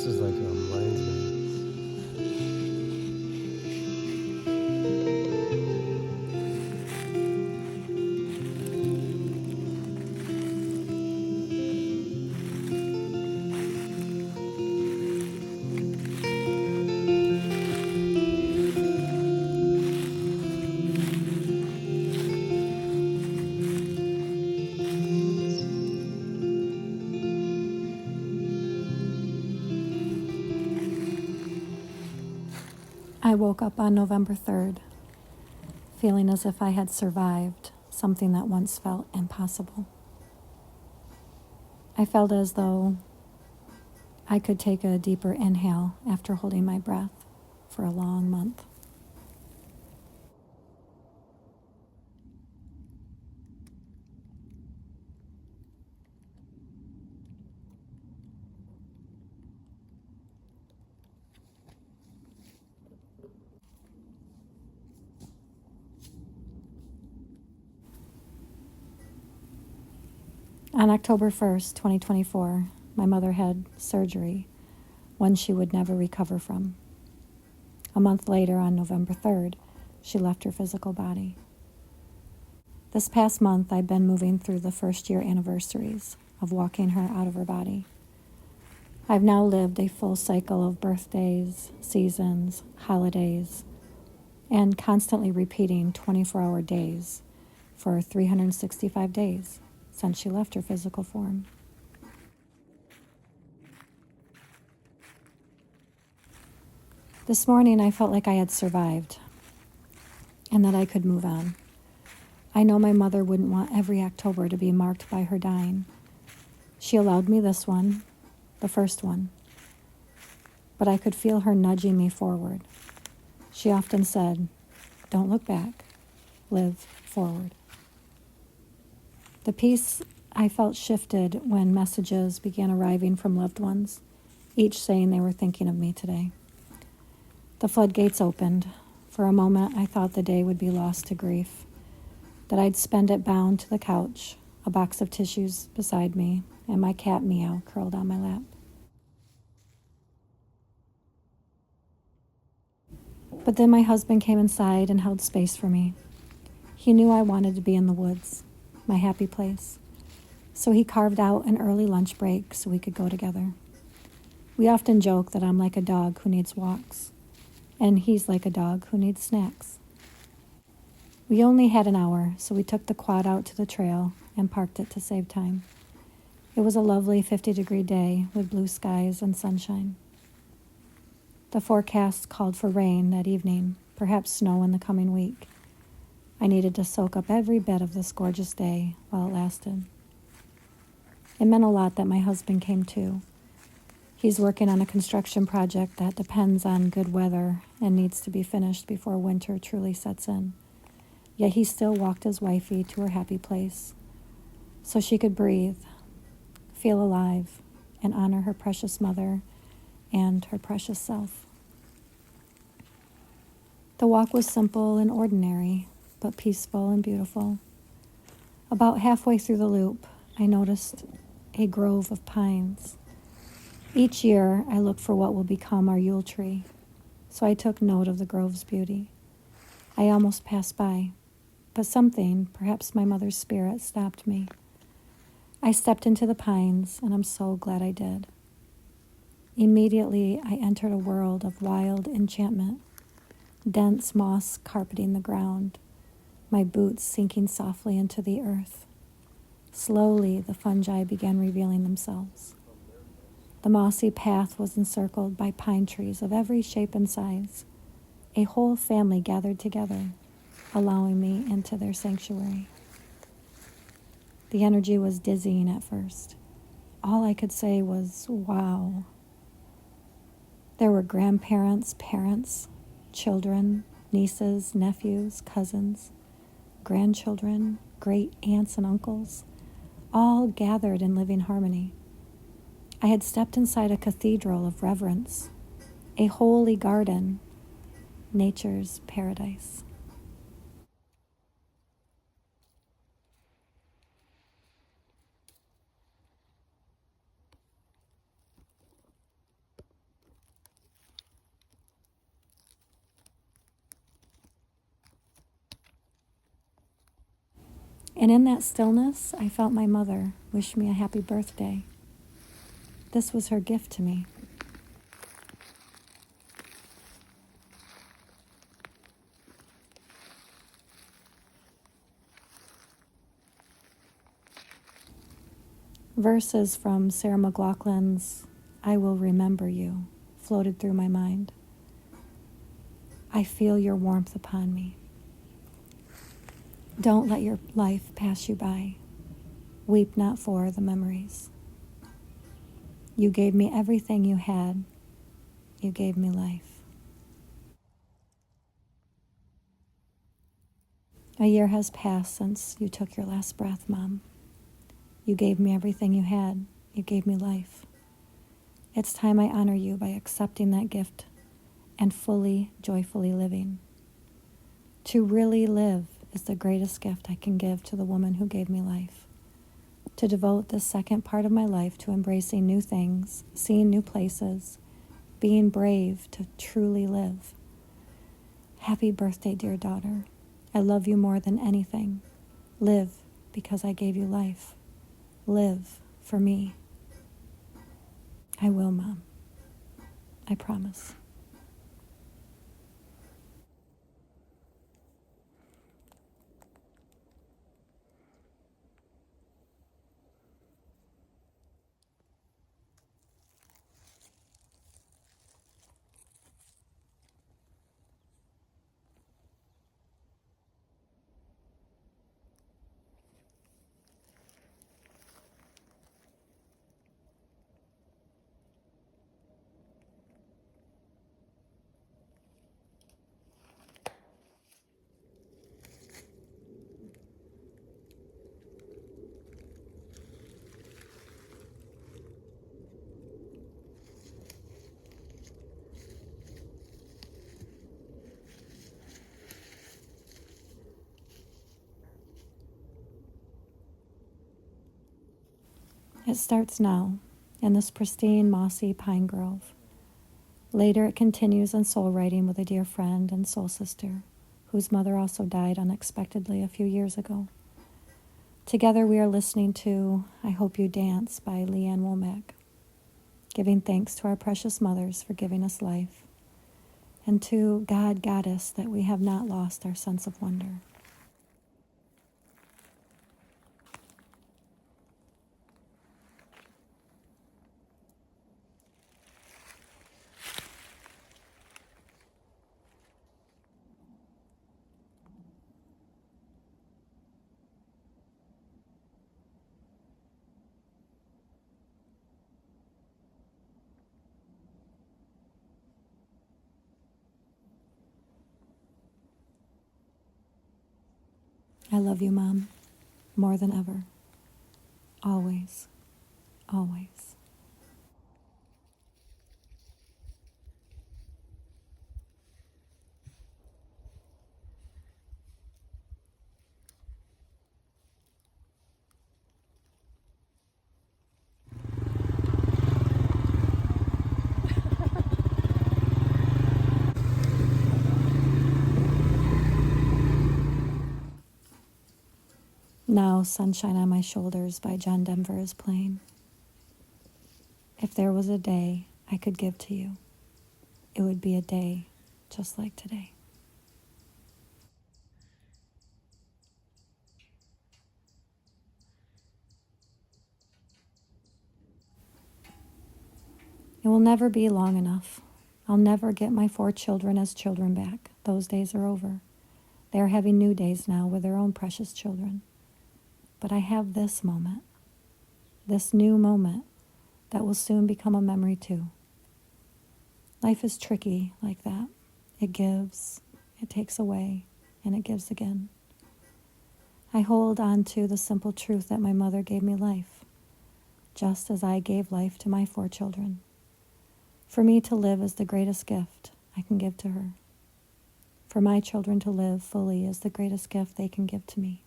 is like a mindset. I woke up on November 3rd, feeling as if I had survived something that once felt impossible. I felt as though I could take a deeper inhale after holding my breath for a long month. On October 1st, 2024, my mother had surgery, one she would never recover from. A month later, on November 3rd, she left her physical body. This past month, I've been moving through the first-year anniversaries of walking her out of her body. I've now lived a full cycle of birthdays, seasons, holidays, and constantly repeating 24-hour days for 365 days since she left her physical form. This morning, I felt like I had survived and that I could move on. I know my mother wouldn't want every October to be marked by her dying. She allowed me this one, the first one, but I could feel her nudging me forward. She often said, "Don't look back, live forward." The peace I felt shifted when messages began arriving from loved ones, each saying they were thinking of me today. The floodgates opened. For a moment, I thought the day would be lost to grief, that I'd spend it bound to the couch, a box of tissues beside me, and my cat Meow curled on my lap. But then my husband came inside and held space for me. He knew I wanted to be in the woods, my happy place. So he carved out an early lunch break so we could go together. We often joke that I'm like a dog who needs walks, and he's like a dog who needs snacks. We only had an hour, so we took the quad out to the trail and parked it to save time. It was a lovely 50-degree day with blue skies and sunshine. The forecast called for rain that evening, perhaps snow in the coming week. I needed to soak up every bit of this gorgeous day while it lasted. It meant a lot that my husband came too. He's working on a construction project that depends on good weather and needs to be finished before winter truly sets in. Yet he still walked his wifey to her happy place so she could breathe, feel alive, and honor her precious mother and her precious self. The walk was simple and ordinary, but peaceful and beautiful. About halfway through the loop, I noticed a grove of pines. Each year, I look for what will become our Yule tree, so I took note of the grove's beauty. I almost passed by, but something, perhaps my mother's spirit, stopped me. I stepped into the pines, and I'm so glad I did. Immediately, I entered a world of wild enchantment, dense moss carpeting the ground, my boots sinking softly into the earth. Slowly, the fungi began revealing themselves. The mossy path was encircled by pine trees of every shape and size. A whole family gathered together, allowing me into their sanctuary. The energy was dizzying at first. All I could say was, wow. There were grandparents, parents, children, nieces, nephews, cousins, grandchildren, great aunts and uncles, all gathered in living harmony. I had stepped inside a cathedral of reverence, a holy garden, nature's paradise. And in that stillness, I felt my mother wish me a happy birthday. This was her gift to me. Verses from Sarah McLachlan's "I Will Remember You" floated through my mind. I feel your warmth upon me. Don't let your life pass you by. Weep not for the memories. You gave me everything you had. You gave me life. A year has passed since you took your last breath, Mom. You gave me everything you had. You gave me life. It's time I honor you by accepting that gift and fully, joyfully living. To really live is the greatest gift I can give to the woman who gave me life. To devote this second part of my life to embracing new things, seeing new places, being brave to truly live. Happy birthday, dear daughter. I love you more than anything. Live because I gave you life. Live for me. I will, Mom. I promise. It starts now, in this pristine, mossy pine grove. Later it continues in soul writing with a dear friend and soul sister, whose mother also died unexpectedly a few years ago. Together we are listening to "I Hope You Dance" by Leanne Womack, giving thanks to our precious mothers for giving us life, and to God, Goddess, that we have not lost our sense of wonder. I love you, Mom, more than ever. Always, always. Now, "Sunshine on My Shoulders" by John Denver is playing. If there was a day I could give to you, it would be a day just like today. It will never be long enough. I'll never get my 4 children as children back. Those days are over. They are having new days now with their own precious children. But I have this moment, this new moment that will soon become a memory too. Life is tricky like that. It gives, it takes away, and it gives again. I hold on to the simple truth that my mother gave me life, just as I gave life to my 4 children. For me to live is the greatest gift I can give to her. For my children to live fully is the greatest gift they can give to me.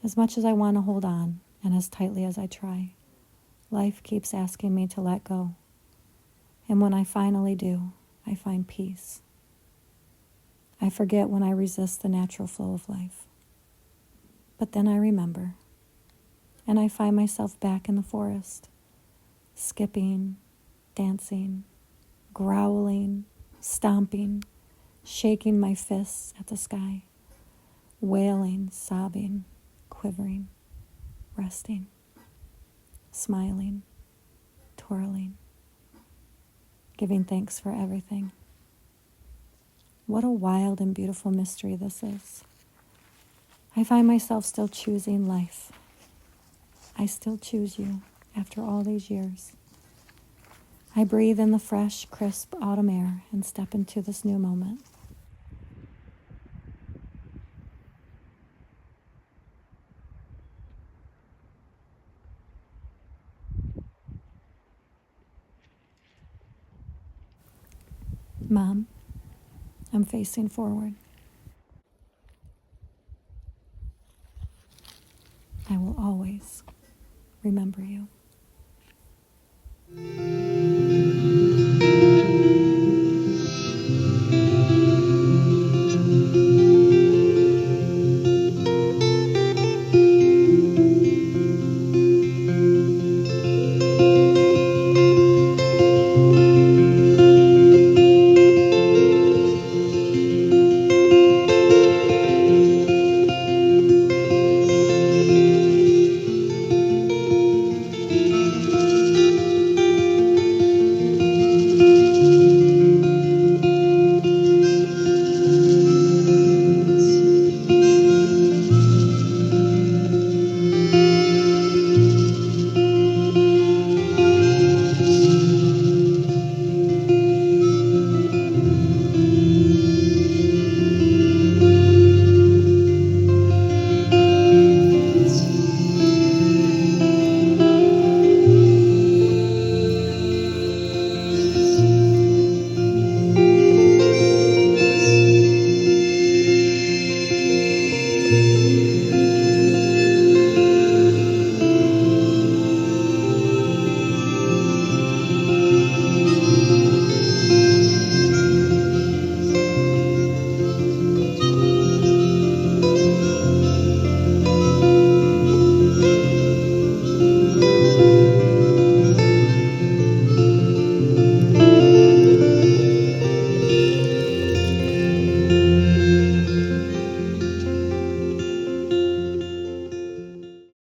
As much as I want to hold on, and as tightly as I try, life keeps asking me to let go. And when I finally do, I find peace. I forget when I resist the natural flow of life. But then I remember, and I find myself back in the forest, skipping, dancing, growling, stomping, shaking my fists at the sky, wailing, sobbing, quivering, resting, smiling, twirling, giving thanks for everything. What a wild and beautiful mystery this is. I find myself still choosing life. I still choose you after all these years. I breathe in the fresh, crisp autumn air and step into this new moment. Mom, I'm facing forward. I will always remember you.